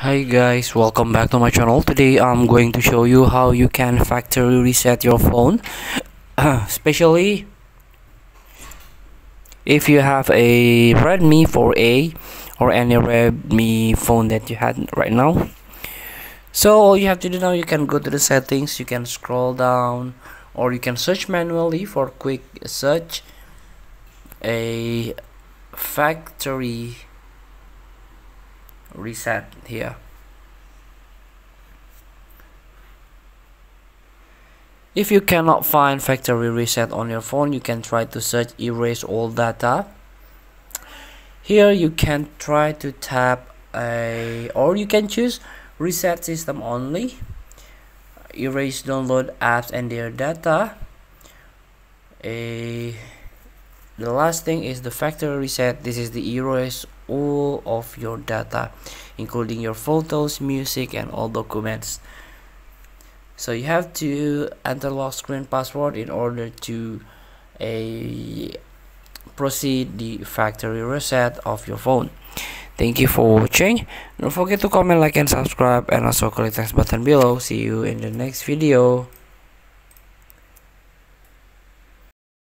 Hi guys, welcome back to my channel. Today I'm going to show you how you can factory reset your phone, especially if you have a Redmi 4A or any Redmi phone that you had right now. So all you have to do now, you can go to the settings, you can scroll down, or you can search manually for quick search a factory reset here. If you cannot find factory reset on your phone, you can try to search erase all data. Here you can try to tap or you can choose reset system only, erase download apps and their data. The last thing is the factory reset. This is the erase all of your data, including your photos, music, and all documents. So you have to enter lock screen password in order to proceed the factory reset of your phone. Thank you for watching. Don't forget to comment, like, and subscribe, and also click the button below. See you in the next video.